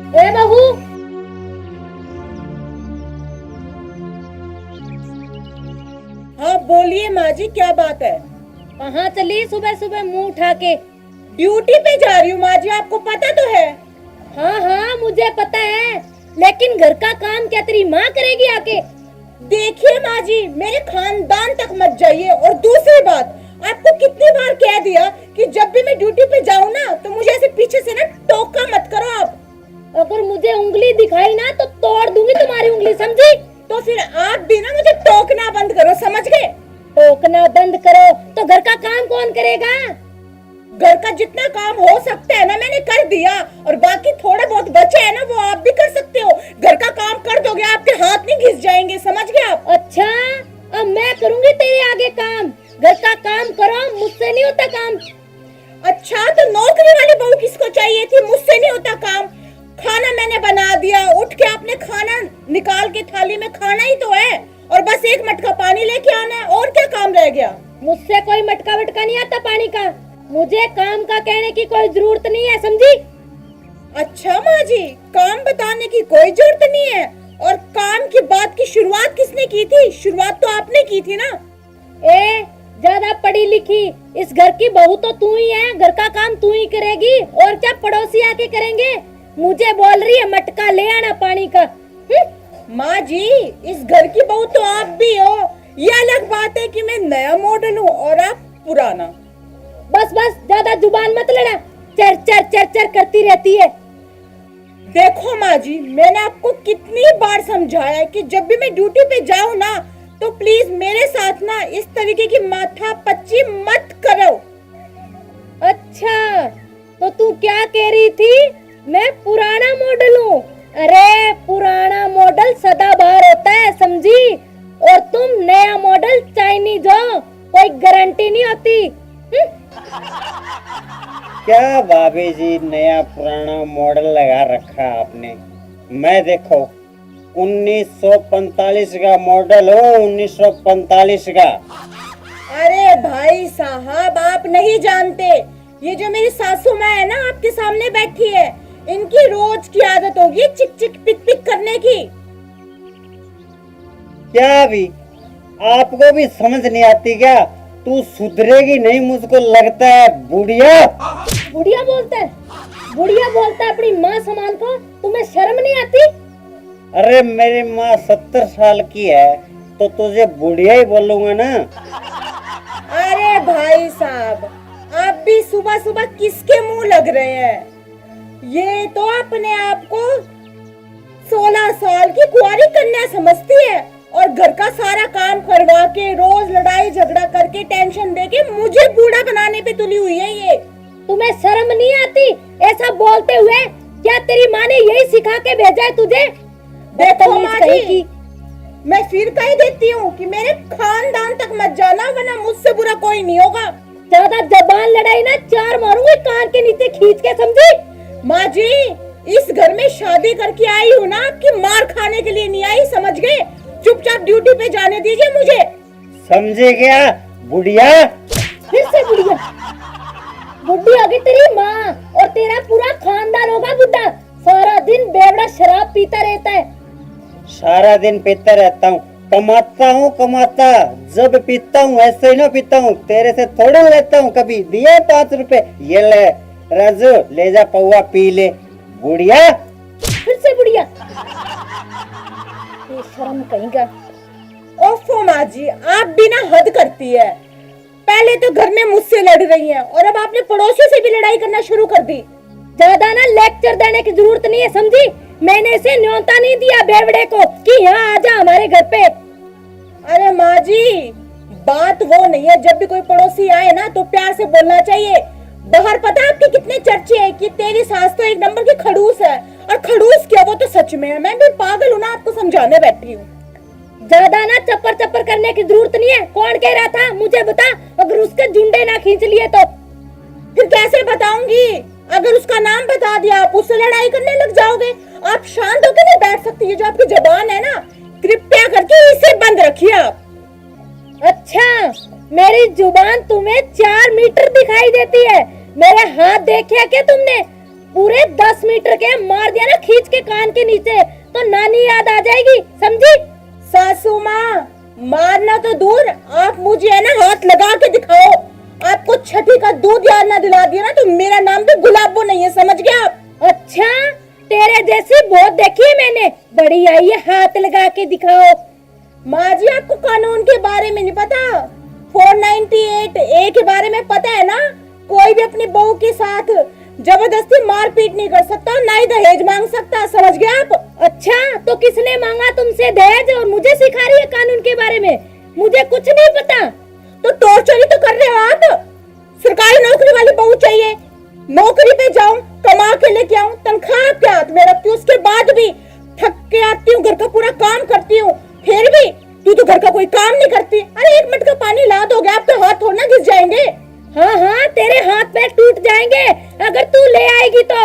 ए बहू, हाँ बोलिए माँ जी, क्या बात है? कहाँ चली सुबह सुबह मुंह उठा के? ड्यूटी पे जा रही हूँ माँ जी, आपको पता तो है। हाँ हाँ मुझे पता है, लेकिन घर का काम क्या तेरी माँ करेगी आके? देखिए माँ जी, मेरे खानदान तक मत जाइए। और दूसरी बात, आपको कितनी बार कह दिया कि जब भी मैं ड्यूटी पे जाऊँ ना तो मुझे ऐसे पीछे से ना टोका मत करो आप। अगर मुझे उंगली दिखाई ना तो तोड़ दूंगी तुम्हारी उंगली, समझी? तो फिर आप भी ना मुझे टोकना बंद करो, समझ गए? टोकना बंद करो तो घर का काम कौन करेगा? घर का जितना काम हो सकता है ना मैंने कर दिया, और बाकी थोड़ा बहुत बचे है ना वो आप भी कर सकते हो। घर का काम कर दोगे, आपके हाथ नहीं घिस जाएंगे, समझ गए आप? अच्छा, अब मैं करूंगी तेरे आगे काम। घर का काम करो, मुझसे नहीं होता काम। अच्छा, तो नौकरी वाली बहू किसको चाहिए थी? मुझसे नहीं होता काम। खाना मैंने बना दिया, उठ के आपने खाना निकाल के थाली में खाना ही तो है, और बस एक मटका पानी लेके आना है। और क्या काम रह गया? मुझसे कोई मटका वटका नहीं आता पानी का। मुझे काम का कहने की कोई जरूरत नहीं है, समझी? अच्छा माँ जी, काम बताने की कोई जरूरत नहीं है। और काम की बात की शुरुआत किसने की थी? शुरुआत तो आपने की थी ना। ए, ज्यादा पढ़ी लिखी इस घर की बहू तो तू ही है। घर का काम तू ही करेगी, और क्या पड़ोसी आके करेंगे? मुझे बोल रही है मटका ले आना पानी का। माँ जी, इस घर की बहू तो आप भी हो। ये अलग बात है कि मैं नया मॉडल हूँ और आप पुराना। बस बस, ज्यादा जुबान मत लड़ा, चर चर चर चर करती रहती है। देखो माँ जी, मैंने आपको कितनी बार समझाया है कि जब भी मैं ड्यूटी पे जाऊँ ना तो प्लीज मेरे साथ ना इस तरीके की माथा पच्ची मत करो। अच्छा, तो तू क्या कह रही थी? मैं पुराना मॉडल हूँ? अरे पुराना मॉडल सदाबहार होता है, समझी? और तुम नया मॉडल चाइनीज हो, कोई गारंटी नहीं होती। क्या भाभी जी, नया पुराना मॉडल लगा रखा आपने। मैं देखो 1945 का मॉडल हो, 1945 का। अरे भाई साहब, आप नहीं जानते, ये जो मेरी सासू माँ है ना आपके सामने बैठी है, इनकी रोज की आदत होगी चिक चिक पिक पिक करने की। क्या भी आपको भी समझ नहीं आती क्या? तू सुधरेगी नहीं मुझको लगता है। बुढ़िया बुढ़िया बोलता है? बुढ़िया बोलता है अपनी माँ समान को? तुम्हें शर्म नहीं आती? अरे मेरी माँ 70 साल की है तो तुझे बुढ़िया ही बोलूंगा ना। अरे भाई साहब, आप भी सुबह सुबह किसके मुंह लग रहे हैं? ये तो अपने आप को 16 साल की कुंवारी कन्या समझती है, और घर का सारा काम करवा के रोज लड़ाई झगड़ा करके टेंशन देके मुझे बूढ़ा बनाने पे तुली हुई है ये। तुम्हें शर्म नहीं आती ऐसा बोलते हुए? क्या तेरी माँ ने यही सिखा के भेजा है तुझे? देखो माँ जी, मैं फिर कह देती हूँ कि मेरे खानदान तक मत जाना, वरना मुझसे बुरा कोई नहीं होगा। ज्यादा जबान लड़ाई ना, चार मारूंगी कान के नीचे खींच के, समझी? माँ जी, इस घर में शादी करके आई हूँ ना, आपकी मार खाने के लिए नहीं आई, समझ गए? चुपचाप ड्यूटी पे जाने दीजिए मुझे। समझे क्या बुढ़िया? फिर से बुढ़िया? बुढ़ी होगी तेरी माँ, और तेरा पूरा खानदान होगा बुढ़ा। सारा दिन बेवड़ा शराब पीता रहता है। सारा दिन पीता रहता हूँ, कमाता हूँ कमाता। जब पीता हूँ ऐसे ही ना पीता हूँ, तेरे से थोड़ा लेता हूँ। कभी दिए 5 रुपए, ये ले राजू, ले जा पौवा पी ले। बुढ़िया फिर से बुढ़िया? ये शर्म कहीं का। ओफो माँ जी, आप भी ना हद करती है। पहले तो घर में मुझसे लड़ रही हैं, और अब आपने पड़ोसियों से भी लड़ाई करना शुरू कर दी। ज्यादा ना लेक्चर देने की जरूरत नहीं है, समझी? मैंने इसे न्योता नहीं दिया बेवड़े को कि यहाँ आजा हमारे घर पे। अरे माँ जी, बात वो नहीं है, जब भी कोई पड़ोसी आए ना तो प्यार से बोलना चाहिए। बाहर पता है आपके कितने चर्चे हैं कि तेरी सास तो एक नंबर की खड़ूस है, और खड़ूस क्या, वो तो सच में है। मैं भी पागल हूँ ना, आपको समझाने बैठी हूँ। ज्यादा ना चप्पर चप्पर करने की जरूरत नहीं है। कौन कह रहा था मुझे बता, अगर उसके जुंडे ना खींच लिए तो? फिर कैसे बताऊंगी? अगर उसका नाम बता दिया आप उससे लड़ाई करने लग जाओगे। आप शांत होकर नहीं बैठ सकती? ये जो आपकी जबान है ना, कृपया करके इसे बंद रखिए आप। अच्छा, मेरी जुबान तुम्हें 4 मीटर दिखाई देती है? मेरे हाथ देखे क्या तुमने? पूरे 10 मीटर के मार दिया ना खींच के कान के नीचे तो नानी याद आ जाएगी, समझी? सासू माँ, मारना तो दूर, आप मुझे है ना हाथ लगा के दिखाओ। आपको छठी का दूध याद ना दिला दिया ना तो मेरा नाम भी गुलाबो नहीं है, समझ गया आप? अच्छा, तेरे जैसी बहुत देखी है मैंने, बड़ी आई है हाथ लगा के दिखाओ। माँ जी, आपको कानून के बारे में नहीं पता? 498 ए के बारे में पता है ना? कोई भी अपनी बहू के साथ जबरदस्ती मारपीट नहीं कर सकता, ना ही दहेज मांग सकता, समझ गए आप? अच्छा, तो किसने मांगा तुमसे दहेज और मुझे सिखा रही है कानून के बारे में? मुझे कुछ नहीं पता। तो टॉर्चर ही तो कर रहे हो आप। सरकारी नौकरी वाली बहू चाहिए, नौकरी पे जाऊं, कमा के लेके आऊं, तनख्वाह आपके हाथ में रखती हूँ, उसके बाद भी थक के आती हूँ, घर का पूरा काम करती हूँ, फिर भी तू तो घर का कोई काम नहीं करती। अरे 1 मिनट का पानी ला दोगे, आपके हाथ थोड़ा ना घिस जाएंगे। हाँ हाँ, तेरे हाथ पैर टूट जाएंगे अगर तू ले आएगी तो।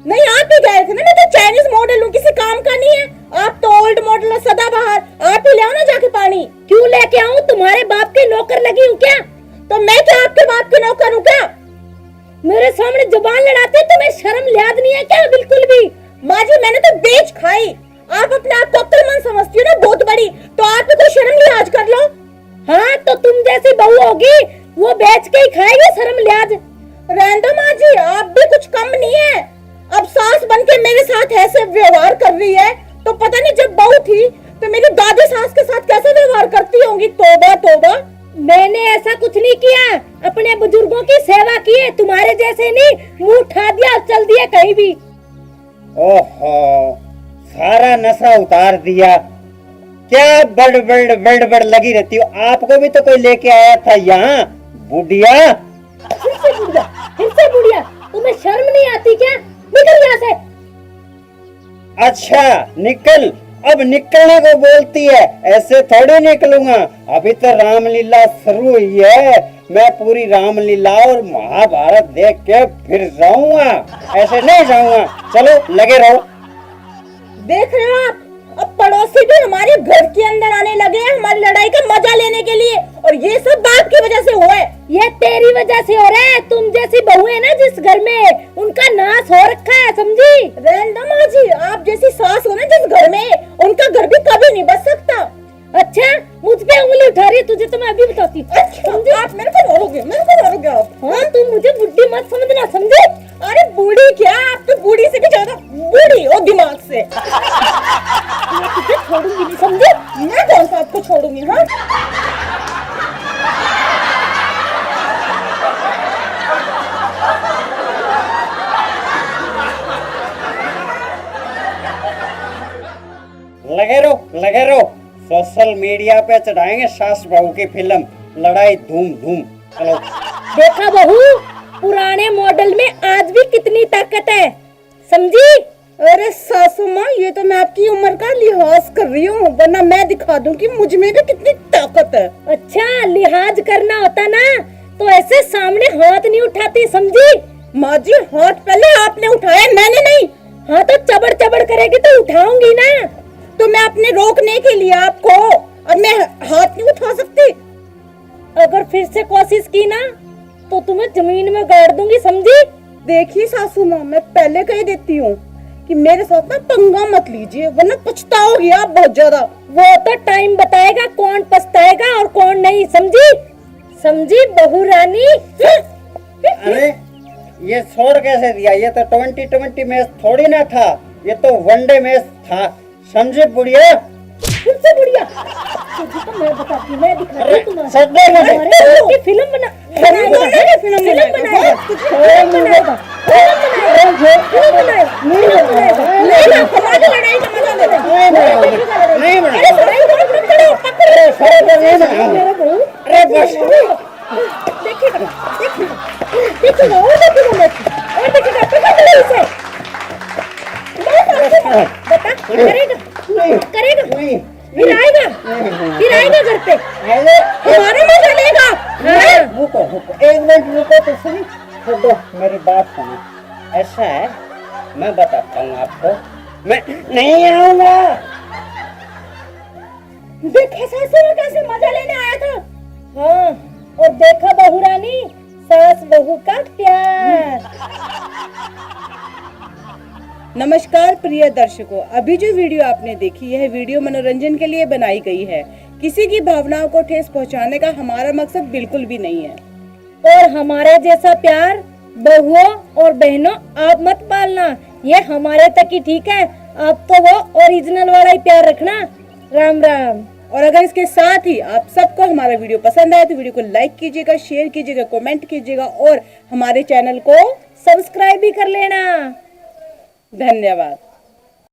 नहीं, आप ही गए थे ना, मैं तो चाइनीज मॉडल हूँ, किसी काम का नहीं है। आप तो ओल्ड मॉडल हो, सदाबहार। आप ही ले आओ ना जाके पानी। क्यों लेके आऊँ? तुम्हारे बाप की नौकर लगी हूँ क्या? तो मैं क्या आपके बाप की नौकर हूँ क्या? मेरे सामने जुबान लड़ाते, तुम्हें शर्म लिहाज नहीं है क्या बिल्कुल भी? माँ जी, मैंने तो बेच खाई। आप अपने आप को अक्लमंद समझती हो ना, बहुत बड़ी, तो आप भी कोई शर्म लिहाज कर लो। हाँ, तो तुम जैसी बहू होगी वो बेच के ही खाएगी शर्म लिहाज। रहने दो माँ जी, आप भी कुछ कम नहीं है। अब सास बन के मेरे साथ ऐसे व्यवहार कर रही है तो पता नहीं जब बहू थी तो मेरी दादी सास के साथ कैसे व्यवहार करती होंगी। तौबा तौबा। मैंने ऐसा कुछ नहीं किया, अपने बुजुर्गों की सेवा की है, तुम्हारे जैसे नहीं मुंह उठा दिया और चल दिया कहीं भी। ओहो, सारा नशा उतार दिया। क्या बड़ लगी रहती हो? आपको भी तो कोई लेके आया था यहाँ, बुढ़िया। फिर से बुढ़िया, तुम्हें शर्म नहीं आती क्या? निकल यहाँ से। अच्छा, निकल। अब निकलने को बोलती है, ऐसे थोड़ी निकलूंगा। अभी तो रामलीला शुरू हुई है, मैं पूरी रामलीला और महाभारत देख के फिर जाऊंगा, ऐसे नहीं जाऊंगा। चलो लगे रहो। देख रहे हो आप, अब पड़ोसी भी हमारे घर के अंदर आने लगे हैं हमारी लड़ाई का मजा लेने के लिए, और ये सब बाप की वजह से हुआ है। ये तेरी वजह से हो रहा है। तुम जैसी बहू है ना जिस घर में, उनका नाश हो रखा है, समझी? रहना माँ जी, आप जैसी सास हो ना जिस घर में, उनका घर भी कभी नहीं बच सकता। अच्छा, मुझ पे उंगली उठा रही है तुझे तो मैं अभी बताती हूँ। अच्छा, आप मेरे को मारोगे, मेरे को मारोगे आप? हाँ, तुम मुझे बुढ़ी मत समझना, समझे? अरे बूढ़ी क्या, आप तो बूढ़ी से भी ज्यादा बूढ़ी हो दिमाग से। मैं तुझे छोड़ूंगी नहीं, समझे? मैं कौन सा आपको छोड़ूंगी? हाँ, लगे रहो। सोशल मीडिया पे चढ़ाएंगे सास बहू की फिल्म, लड़ाई धूम धूम। चलो। देखा बहू, पुराने मॉडल में आज भी कितनी ताकत है, समझी? अरे सासू माँ, ये तो मैं आपकी उम्र का लिहाज कर रही हूँ, वरना मैं दिखा दूं कि मुझ में भी कितनी ताकत है। अच्छा, लिहाज करना होता ना तो ऐसे सामने हाथ नहीं उठाती, समझी? माँ जी, हाथ पहले आपने उठाया, मैंने नहीं। हाँ, तो चबड़ चबड़ करेगी तो उठाऊंगी ना। तो मैं अपने रोकने के लिए आपको, अब मैं हाथ नहीं उठा सकती। अगर फिर से कोशिश की ना तो तुम्हें जमीन में गाड़ दूंगी, समझी? देखिए सासू माँ, मैं पहले कह देती हूँ कि मेरे साथ ना पंगा मत लीजिए, वरना पछताओगी आप बहुत ज्यादा। वो तो टाइम बताएगा कौन पछताएगा और कौन नहीं, समझी? समझी बहू रानी? अरे ये छोड़ कैसे दिया? ये तो 2020 मैच थोड़ी ना था, ये तो वनडे मैच था, समझे बुढ़िया? तुमसे बुढ़िया तुझे तो मैं बताती, मैं दिखाती हूँ तुम्हें। सदे में तुम्हारे फिल्म बना बनाएगा, फिल्म बनाएगा, फिल्म बनाएगा, फिल्म बनाएगा। नहीं ना, हमारी लड़ाई का मजा लेते हैं। नहीं बना। अरे पकड़ो, अरे बस। देखिएगा, देखिएगा, और देखिएगा, और देखिएगा, पकड़ लो इसे। बता, करेगा, फिर आएगा घर पे, हमारा मजा लेगा। रुको, एक मिनट रुको तो सही। छोड़ो, मेरी बात सुनो। ऐसा है, मैं बताता हूँ आपको, मैं नहीं आऊंगा। देखा सासू में कैसे मजा लेने आया था। हाँ, और देखा बहू रानी, सास बहू का प्यार। नमस्कार प्रिय दर्शकों, अभी जो वीडियो आपने देखी यह वीडियो मनोरंजन के लिए बनाई गई है। किसी की भावनाओं को ठेस पहुंचाने का हमारा मकसद बिल्कुल भी नहीं है। और हमारे जैसा प्यार बहुओं और बहनों आप मत पालना, ये हमारे तक ही ठीक है। आप तो वो ओरिजिनल वाला ही प्यार रखना। राम राम। और अगर इसके साथ ही आप सबको हमारा वीडियो पसंद आए तो वीडियो को लाइक कीजिएगा, शेयर कीजिएगा, कमेंट कीजिएगा और हमारे चैनल को सब्सक्राइब भी कर लेना। धन्यवाद।